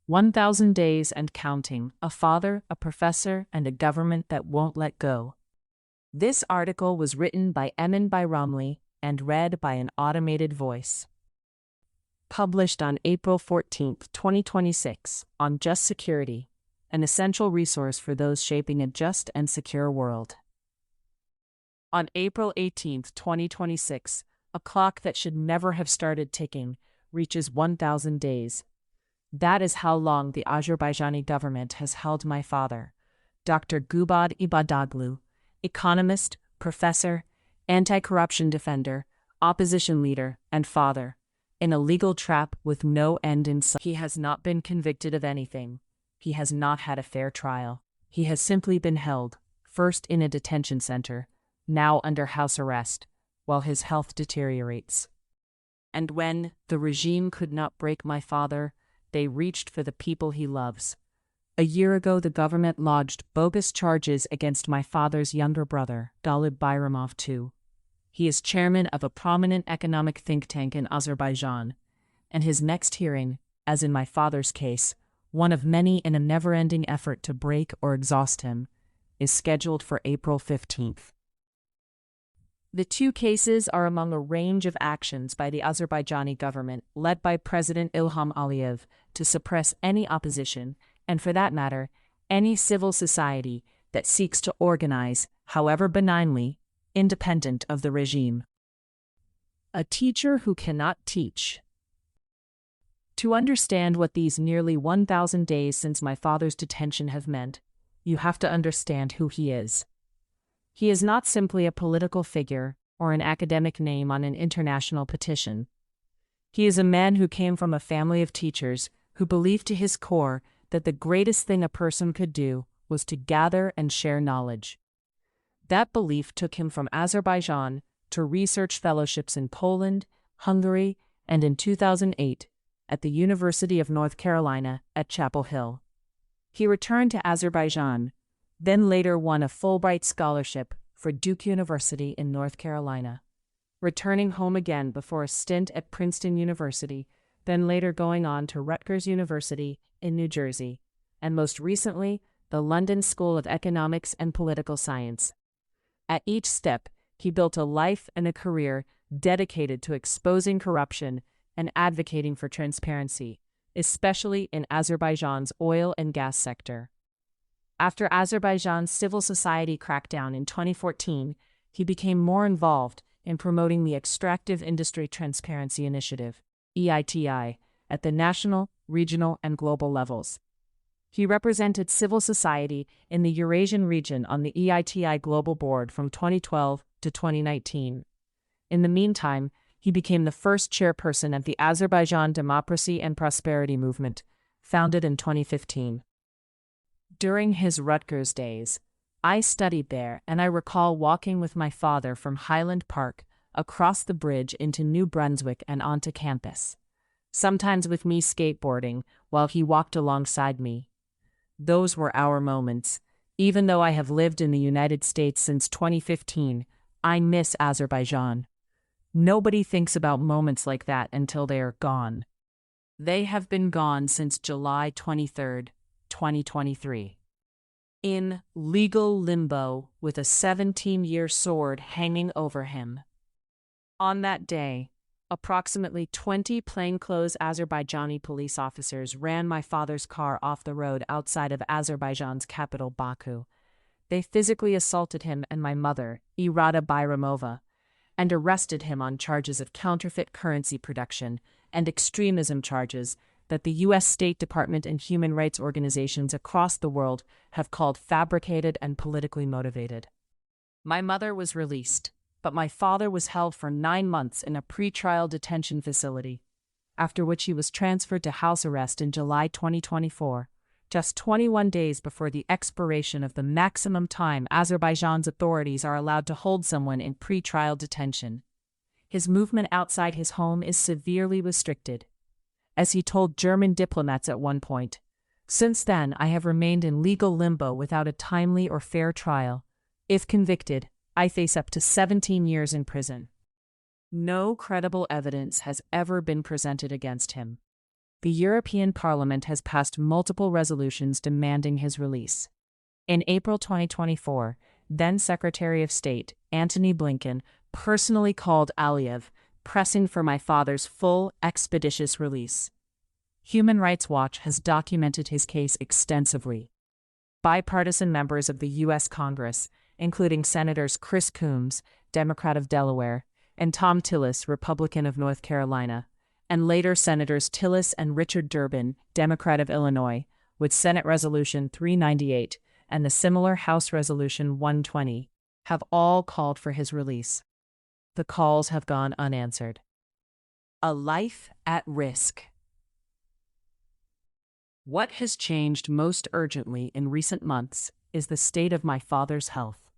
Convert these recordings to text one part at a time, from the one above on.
1,000 days and counting, a father, a professor, and a government that won't let go. This article was written by Emin and read by an automated voice. Published on April 14, 2026, on Just Security, an essential resource for those shaping a just and secure world. On April 18, 2026, a clock that should never have started ticking reaches 1,000 days. That is how long the Azerbaijani government has held my father, Dr. Gubad Ibadoglu, economist, professor, anti-corruption defender, opposition leader, and father, in a legal trap with no end in sight. He has not been convicted of anything. He has not had a fair trial. He has simply been held, first in a detention center, now under house arrest, while his health deteriorates. And when the regime could not break my father, they reached for the people he loves. A year ago, the government lodged bogus charges against my father's younger brother, Dalib Bayramov II. He is chairman of a prominent economic think tank in Azerbaijan, and his next hearing, as in my father's case, one of many in a never-ending effort to break or exhaust him, is scheduled for April 15th. The two cases are among a range of actions by the Azerbaijani government, led by President Ilham Aliyev, to suppress any opposition, and for that matter, any civil society that seeks to organize, however benignly, independent of the regime. A teacher who cannot teach. To understand what these nearly 1,000 days since my father's detention have meant, you have to understand who he is. He is not simply a political figure or an academic name on an international petition. He is a man who came from a family of teachers who believed to his core that the greatest thing a person could do was to gather and share knowledge. That belief took him from Azerbaijan to research fellowships in Poland, Hungary, and in 2008 at the University of North Carolina at Chapel Hill. He returned to Azerbaijan, then later won a Fulbright scholarship for Duke University in North Carolina, returning home again before a stint at Princeton University, then later going on to Rutgers University in New Jersey, and most recently, the London School of Economics and Political Science. At each step, he built a life and a career dedicated to exposing corruption and advocating for transparency, especially in Azerbaijan's oil and gas sector. After Azerbaijan's civil society crackdown in 2014, he became more involved in promoting the Extractive Industry Transparency Initiative, EITI, at the national, regional, and global levels. He represented civil society in the Eurasian region on the EITI Global Board from 2012 to 2019. In the meantime, he became the first chairperson of the Azerbaijan Democracy and Prosperity Movement, founded in 2015. During his Rutgers days, I studied there, and I recall walking with my father from Highland Park across the bridge into New Brunswick and onto campus, sometimes with me skateboarding while he walked alongside me. Those were our moments. Even though I have lived in the United States since 2015, I miss Azerbaijan. Nobody thinks about moments like that until they are gone. They have been gone since July 23, 2023. In legal limbo with a 17-year sword hanging over him. On that day, approximately 20 plainclothes Azerbaijani police officers ran my father's car off the road outside of Azerbaijan's capital, Baku. They physically assaulted him and my mother, Irada Bayramova, and arrested him on charges of counterfeit currency production and extremism charges that the U.S. State Department and human rights organizations across the world have called fabricated and politically motivated. My mother was released, but my father was held for 9 months in a pretrial detention facility, after which he was transferred to house arrest in July 2024, just 21 days before the expiration of the maximum time Azerbaijan's authorities are allowed to hold someone in pretrial detention. His movement outside his home is severely restricted, as he told German diplomats at one point. Since then, I have remained in legal limbo without a timely or fair trial. If convicted, I face up to 17 years in prison. No credible evidence has ever been presented against him. The European Parliament has passed multiple resolutions demanding his release. In April 2024, then Secretary of State Antony Blinken personally called Aliyev, pressing for my father's full, expeditious release. Human Rights Watch has documented his case extensively. Bipartisan members of the U.S. Congress, including Senators Chris Coons, Democrat of Delaware, and Tom Tillis, Republican of North Carolina, and later Senators Tillis and Richard Durbin, Democrat of Illinois, with Senate Resolution 398 and the similar House Resolution 120, have all called for his release. The calls have gone unanswered. A life at risk. What has changed most urgently in recent months is the state of my father's health.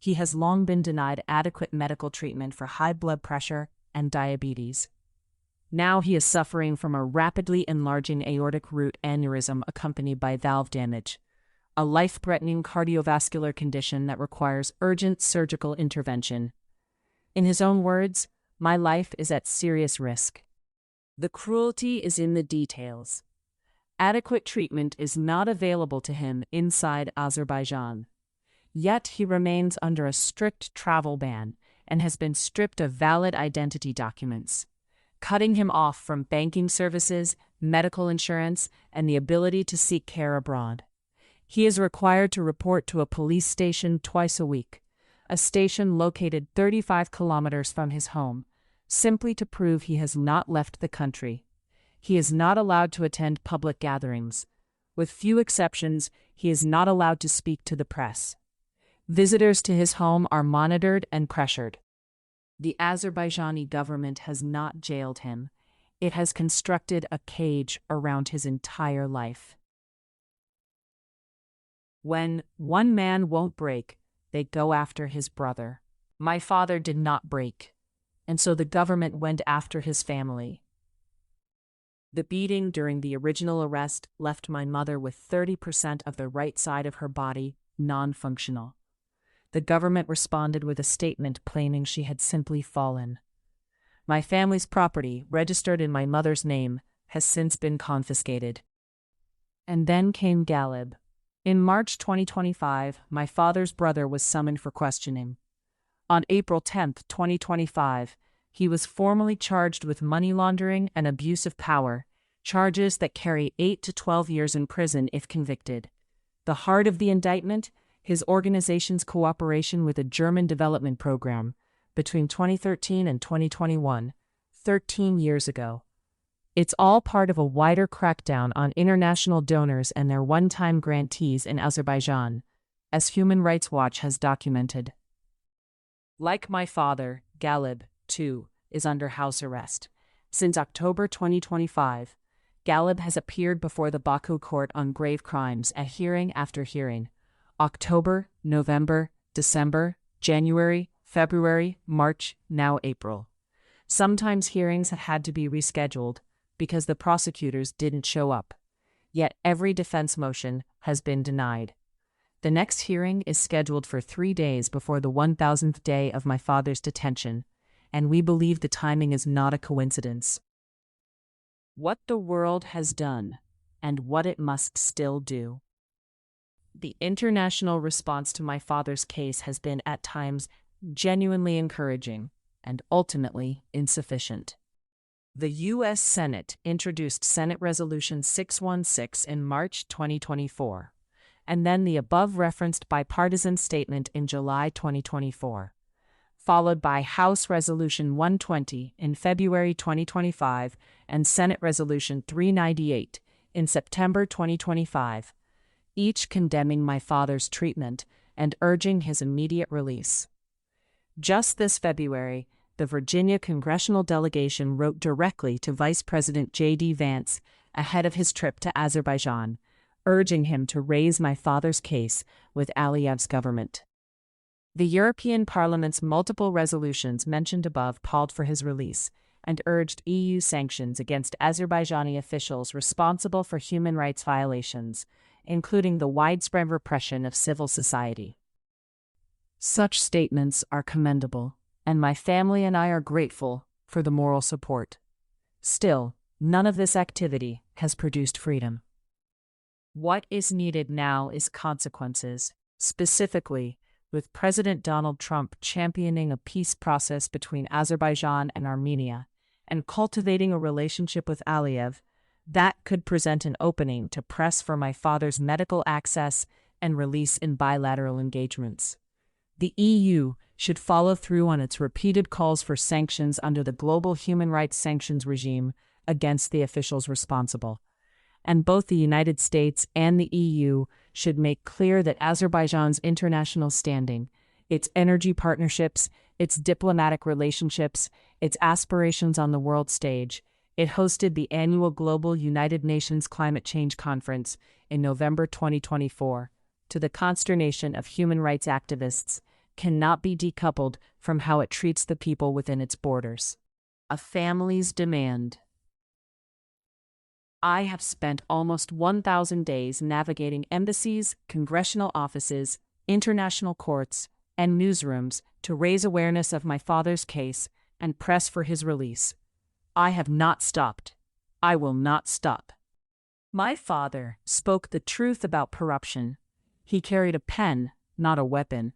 He has long been denied adequate medical treatment for high blood pressure and diabetes. Now he is suffering from a rapidly enlarging aortic root aneurysm accompanied by valve damage, a life-threatening cardiovascular condition that requires urgent surgical intervention. In his own words, my life is at serious risk. The cruelty is in the details. Adequate treatment is not available to him inside Azerbaijan. Yet he remains under a strict travel ban and has been stripped of valid identity documents, cutting him off from banking services, medical insurance, and the ability to seek care abroad. He is required to report to a police station twice a week, a station located 35 kilometers from his home, simply to prove he has not left the country. He is not allowed to attend public gatherings. With few exceptions, he is not allowed to speak to the press. Visitors to his home are monitored and pressured. The Azerbaijani government has not jailed him. It has constructed a cage around his entire life. When one man won't break, they go after his brother. My father did not break, and so the government went after his family. The beating during the original arrest left my mother with 30% of the right side of her body non-functional. The government responded with a statement claiming she had simply fallen. My family's property, registered in my mother's name, has since been confiscated. And then came Galib. In March 2025, my father's brother was summoned for questioning. On April 10, 2025, he was formally charged with money laundering and abuse of power, charges that carry 8 to 12 years in prison if convicted. The heart of the indictment? His organization's cooperation with a German development program between 2013 and 2021, 13 years ago. It's all part of a wider crackdown on international donors and their one-time grantees in Azerbaijan, as Human Rights Watch has documented. Like my father, Galib, too, is under house arrest. Since October 2025, Galib has appeared before the Baku court on grave crimes at hearing after hearing. October, November, December, January, February, March, now April. Sometimes hearings have had to be rescheduled because the prosecutors didn't show up. Yet every defense motion has been denied. The next hearing is scheduled for 3 days before the 1,000th day of my father's detention, and we believe the timing is not a coincidence. What the world has done, and what it must still do. The international response to my father's case has been at times genuinely encouraging and ultimately insufficient. The U.S. Senate introduced Senate Resolution 616 in March 2024, and then the above-referenced bipartisan statement in July 2024, followed by House Resolution 120 in February 2025 and Senate Resolution 398 in September 2025, each condemning my father's treatment and urging his immediate release. Just this February, the Virginia congressional delegation wrote directly to Vice President J.D. Vance ahead of his trip to Azerbaijan, urging him to raise my father's case with Aliyev's government. The European Parliament's multiple resolutions mentioned above called for his release and urged EU sanctions against Azerbaijani officials responsible for human rights violations, including the widespread repression of civil society. Such statements are commendable, and my family and I are grateful for the moral support. Still, none of this activity, has produced freedom. What is needed now is consequences, specifically, with President Donald Trump championing a peace process between Azerbaijan and Armenia and cultivating a relationship with Aliyev, that could present an opening to press for my father's medical access and release in bilateral engagements. The EU should follow through on its repeated calls for sanctions under the global human rights sanctions regime against the officials responsible. And both the United States and the EU should make clear that Azerbaijan's international standing, its energy partnerships, its diplomatic relationships, its aspirations on the world stage. It hosted the annual Global United Nations Climate Change Conference in November 2024, to the consternation of human rights activists, cannot be decoupled from how it treats the people within its borders. A family's demand. I have spent almost 1,000 days navigating embassies, congressional offices, international courts, and newsrooms to raise awareness of my father's case and press for his release. I have not stopped. I will not stop. My father spoke the truth about corruption. He carried a pen, not a weapon.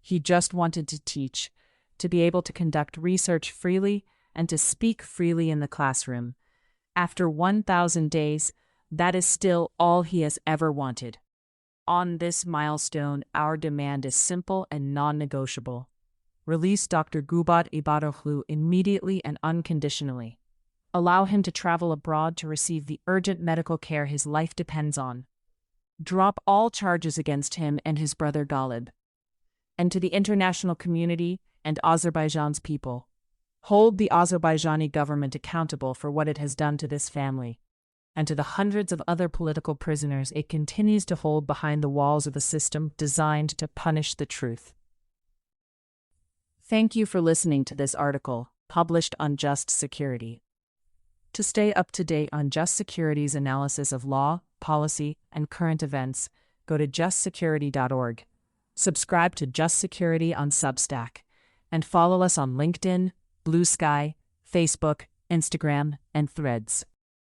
He just wanted to teach, to be able to conduct research freely, and to speak freely in the classroom. After 1,000 days, that is still all he has ever wanted. On this milestone, our demand is simple and non-negotiable. Release Dr. Gubat Ibadoghlu immediately and unconditionally. Allow him to travel abroad to receive the urgent medical care his life depends on. Drop all charges against him and his brother Galib. And to the international community and Azerbaijan's people, hold the Azerbaijani government accountable for what it has done to this family, and to the hundreds of other political prisoners it continues to hold behind the walls of a system designed to punish the truth. Thank you for listening to this article, published on Just Security. To stay up to date on Just Security's analysis of law, policy, and current events, go to justsecurity.org. Subscribe to Just Security on Substack, and follow us on LinkedIn, Blue Sky, Facebook, Instagram, and Threads.